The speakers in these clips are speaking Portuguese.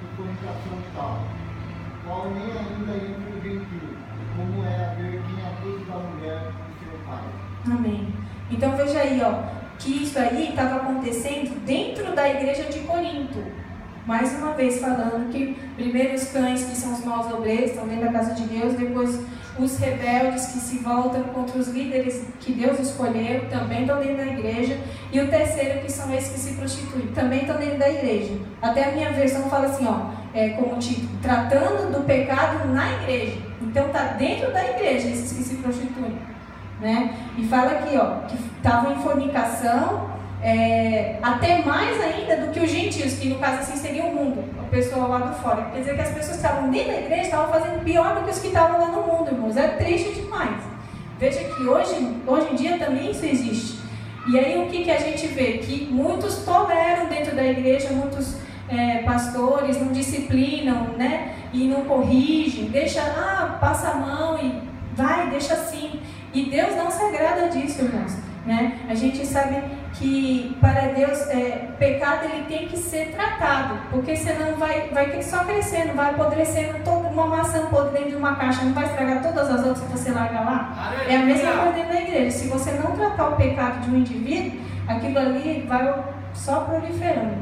de fornicação tal, qual nem ainda entra o gentio, como é haver quem acuse da mulher de seu pai. Amém. Então veja aí, que isso aí estava acontecendo dentro da igreja de Corinto. Mais uma vez falando que primeiro os cães, que são os maus obreiros, estão dentro da casa de Deus, depois os rebeldes que se voltam contra os líderes que Deus escolheu, também estão dentro da igreja, e o terceiro, que são esses que se prostituem, também estão dentro da igreja. Até a minha versão fala assim, como título, tratando do pecado na igreja. Então está dentro da igreja esses que se prostituem, né? E fala aqui, que estavam em fornicação, até mais ainda do que os gentios, que no caso assim seria o mundo, o pessoal lá do fora. Quer dizer que as pessoas que estavam dentro da igreja estavam fazendo pior do que os que estavam lá no mundo, irmãos. É triste demais. Veja que hoje em dia também isso existe. E aí o que a gente vê? Que muitos toleram dentro da igreja, muitos pastores não disciplinam, né? E não corrigem, deixa, passa a mão e vai, deixa assim. E Deus não se agrada disso, irmãos, né? A gente sabe que para Deus pecado ele tem que ser tratado, porque senão vai só crescendo, vai apodrecendo. Toda uma maçã podre dentro de uma caixa não vai estragar todas as outras que você larga lá. É a mesma coisa dentro da igreja. Se você não tratar o pecado de um indivíduo, aquilo ali vai só proliferando,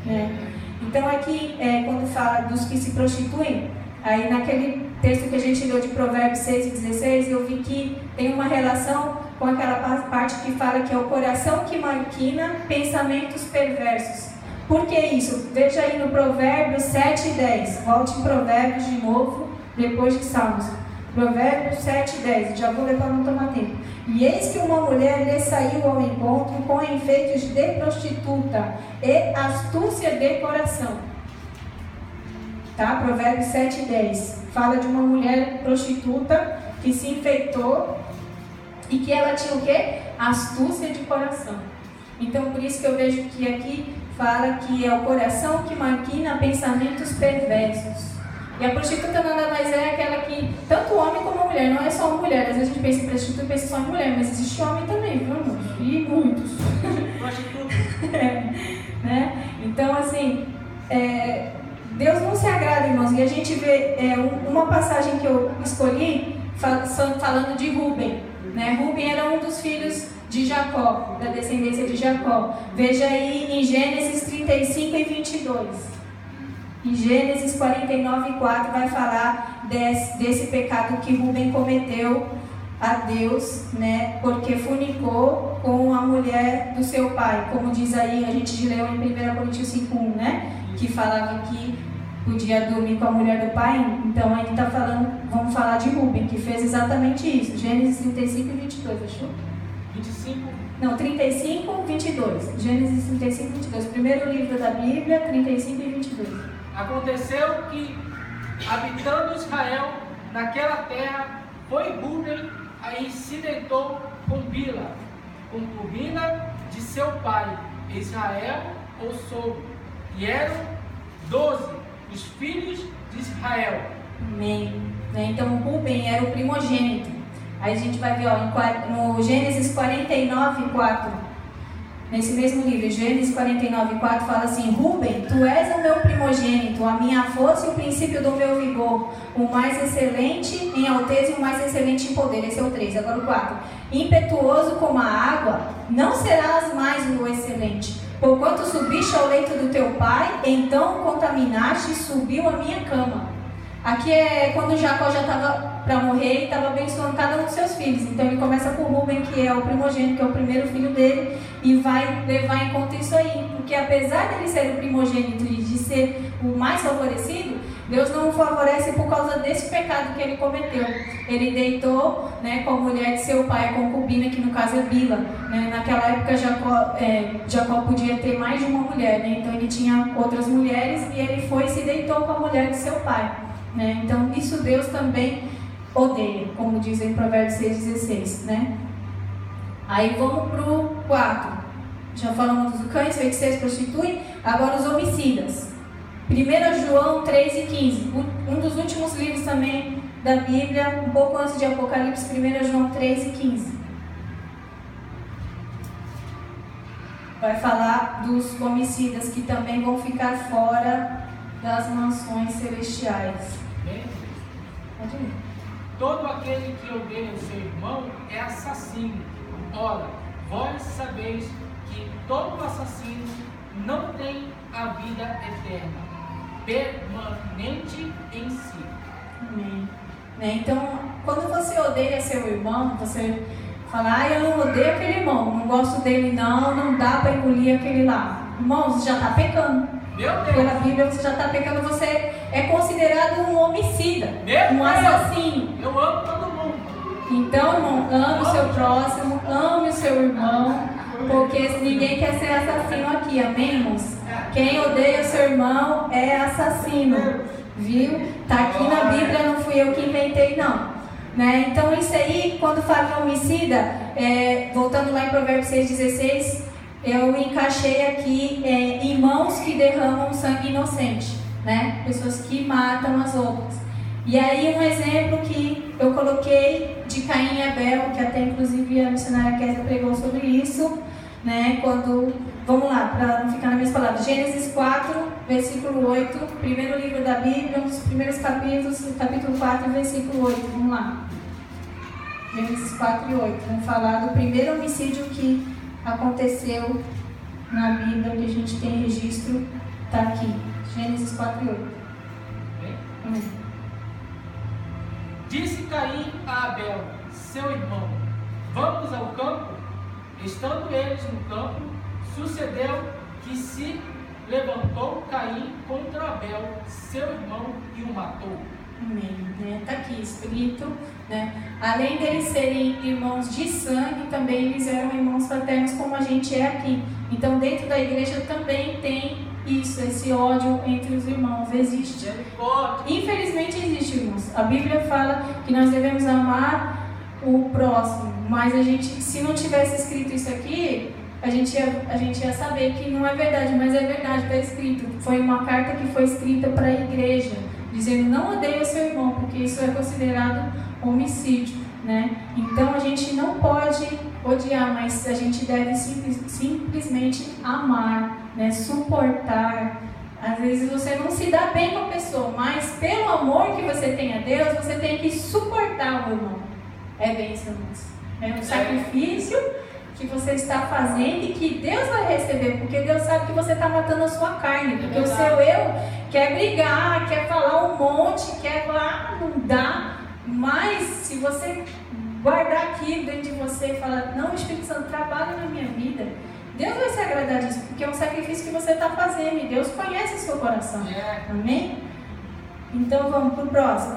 né? Então aqui quando fala dos que se prostituem, aí naquele texto que a gente leu de Provérbios 6 e 16, eu vi que tem uma relação com aquela parte que fala que é o coração que maquina pensamentos perversos. Por que isso? Veja aí no Provérbios 7 e 10. Volte em Provérbios de novo, depois de Salmos. Provérbios 7 e 10. Já vou ler para não tomar tempo. E eis que uma mulher lhe saiu ao encontro com enfeites de prostituta e astúcia de coração. Tá? Provérbios 7 e 10. Fala de uma mulher prostituta que se enfeitou e que ela tinha o quê? Astúcia de coração. Então, por isso que eu vejo que aqui fala que é o coração que maquina pensamentos perversos. E a prostituta nada mais é aquela que, tanto o homem como a mulher, não é só a mulher. Às vezes a gente pensa em prostituta e pensa só em mulher, mas existe homem também, viu, irmão? E muitos. Prostituta. Né? Então, assim, Deus não se agrada, irmãos. E a gente vê uma passagem que eu escolhi falando de Rúben. Né? Rúben era um dos filhos de Jacó, da descendência de Jacó. Veja aí em Gênesis 35 e 22. Em Gênesis 49 e 4 vai falar desse pecado que Rúben cometeu a Deus, né? Porque fornicou com a mulher do seu pai. Como diz aí, a gente leu em 1 Coríntios 5:1, né? Que falava que podia dormir com a mulher do pai. Então aí está falando, vamos falar de Rúben, que fez exatamente isso. Gênesis 35 e 22, achou? 25? Não, 35 e 22. Gênesis 35 e 22. Primeiro livro da Bíblia, 35 e 22. Aconteceu que, habitando Israel naquela terra, foi Rúben, aí se deitou com Bila, concubina de seu pai, Israel ou sogro, e eram 12 os filhos de Israel. Amém. Então Rúben era o primogênito. Aí a gente vai ver no Gênesis 49, 4. Nesse mesmo livro, Gênesis 49, 4 fala assim: Rúben, tu és o meu primogênito, a minha força e o princípio do meu vigor, o mais excelente em alteza e o mais excelente em poder. Esse é o 3. Agora o 4. Impetuoso como a água, não serás mais o excelente. Porquanto subiste ao leito do teu pai, então contaminaste e subiu a minha cama. Aqui é quando Jacó já estava para morrer e estava abençoando cada um dos seus filhos. Então ele começa com Rúben, que é o primogênito, que é o primeiro filho dele, e vai levar em conta isso aí. Porque apesar dele ser o primogênito e de ser o mais favorecido, Deus não o favorece por causa desse pecado que ele cometeu. Ele deitou, né, com a mulher de seu pai, a concubina, que no caso é Bila. Né? Naquela época Jacó podia ter mais de uma mulher, né? Então ele tinha outras mulheres e ele foi e se deitou com a mulher de seu pai. Né? Então isso Deus também odeia, como diz em Provérbios 6,16, né? Aí vamos para o 4. Já falamos dos cães, feiticeiros, prostituem. Agora os homicidas. 1 João 3 e 15. Um dos últimos livros também da Bíblia, um pouco antes de Apocalipse. 1 João 3 e 15. Vai falar dos homicidas que também vão ficar fora das mansões celestiais. Bem, Pode ir. todo aquele que odeia o seu irmão é assassino. Ora, vós sabeis que todo assassino não tem a vida eterna, permanente em si. Amém. Né? Então, quando você odeia seu irmão, você fala, eu não odeio aquele irmão, não gosto dele não dá para engolir aquele lá. Irmão, você já está pecando. Meu Deus! Pela Bíblia você já está pecando, você é considerado um homicida, Meu assassino. Eu amo todo mundo. Então, irmão, ame o seu próximo, ame o seu irmão, porque ninguém quer ser assassino aqui, amém, irmãos? Quem odeia o seu irmão é assassino, viu? Está aqui na Bíblia, não fui eu que inventei, não. Né? Então, isso aí, quando fala em homicida, voltando lá em Provérbios 6,16, eu encaixei aqui irmãos que derramam sangue inocente, né? Pessoas que matam as outras. E aí, um exemplo que eu coloquei de Caim e Abel, que até inclusive a missionária Kézia pregou sobre isso, né? Vamos lá, para não ficar nas minhas palavras. Gênesis 4, versículo 8, primeiro livro da Bíblia, um dos primeiros capítulos, capítulo 4, versículo 8. Vamos lá. Gênesis 4 e 8. Vamos falar do primeiro homicídio que aconteceu na Bíblia, que a gente tem registro, está aqui. Gênesis 4 e 8. Amém. Disse Caim a Abel, seu irmão, vamos ao campo? Estando eles no campo, sucedeu que se levantou Caim contra Abel, seu irmão, e o matou. Amém. Está aqui escrito, né? Além deles serem irmãos de sangue, também eles eram irmãos fraternos como a gente é aqui. Então dentro da igreja também tem isso, esse ódio entre os irmãos, existe. Infelizmente existe, irmãos. A Bíblia fala que nós devemos amar o próximo, mas a gente, se não tivesse escrito isso aqui, a gente ia saber que não é verdade, mas é verdade, está escrito. Foi uma carta que foi escrita para a igreja, dizendo não odeie o seu irmão, porque isso é considerado homicídio, né? Então a gente não pode odiar, mas a gente deve simplesmente amar, né? Suportar. Às vezes você não se dá bem com a pessoa, mas pelo amor que você tem a Deus, você tem que suportar o irmão. É bênção, irmãos. É um sacrifício que você está fazendo e que Deus vai receber, porque Deus sabe que você está matando a sua carne, porque o seu eu quer brigar, quer falar um monte, quer falar, não dá, mas se você guardar aqui dentro de você e falar, não, Espírito Santo, trabalha na minha vida, Deus vai se agradar disso, porque é um sacrifício que você está fazendo e Deus conhece o seu coração, amém? Então vamos para o próximo.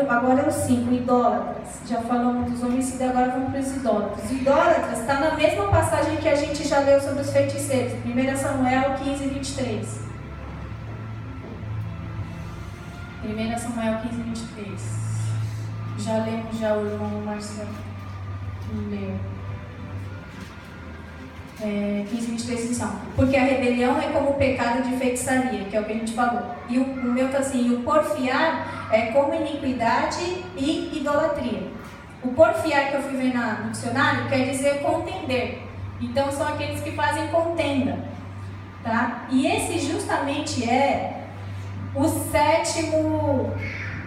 Agora é o 5, idólatras. Já falamos dos homicídios, agora vamos para os idólatras. Idólatras está na mesma passagem que a gente já leu sobre os feiticeiros. 1 Samuel 15, 23. 1 Samuel 15, 23. Já lemos já o irmão Marcelo. Leu. 15, 23 edição. Porque a rebelião é como o pecado de feitiçaria, que é o que a gente falou. E o meu está assim, o porfiar é como iniquidade e idolatria. O porfiar que eu fui ver no dicionário quer dizer contender. Então são aqueles que fazem contenda. Tá? E esse justamente é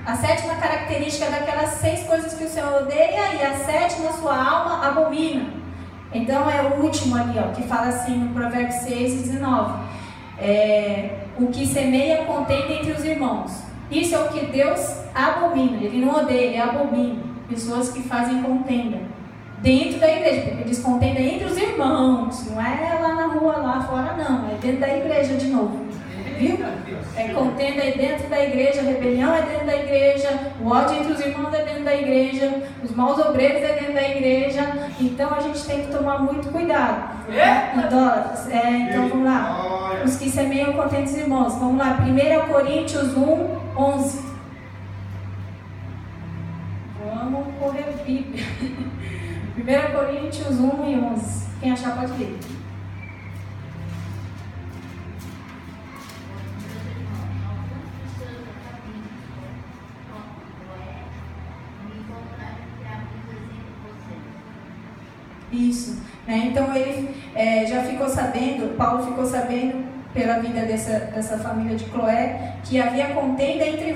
a sétima característica daquelas 6 coisas que o Senhor odeia e a 7ª sua alma abomina. Então é o último ali, ó, que fala assim no Provérbios 6, 19. O que semeia contenda entre os irmãos. Isso é o que Deus abomina. Ele não odeia, ele abomina. Pessoas que fazem contenda dentro da igreja, porque diz contenda entre os irmãos. Não é lá na rua, lá fora, não. É dentro da igreja de novo. Viu? Contenda é dentro da igreja, a rebelião é dentro da igreja, o ódio entre os irmãos é dentro da igreja, os maus obreiros é dentro da igreja. Então a gente tem que tomar muito cuidado. Idólatras. Então vamos lá. Os que semeiam contenda dos irmãos. Vamos lá. 1 Coríntios 1, 11. Vamos correr a Bíblia. 1 Coríntios 1 e 11. Quem achar pode ler. Isso, né? Então ele já ficou sabendo, Paulo ficou sabendo pela vida dessa família de Cloé, que havia contenda entre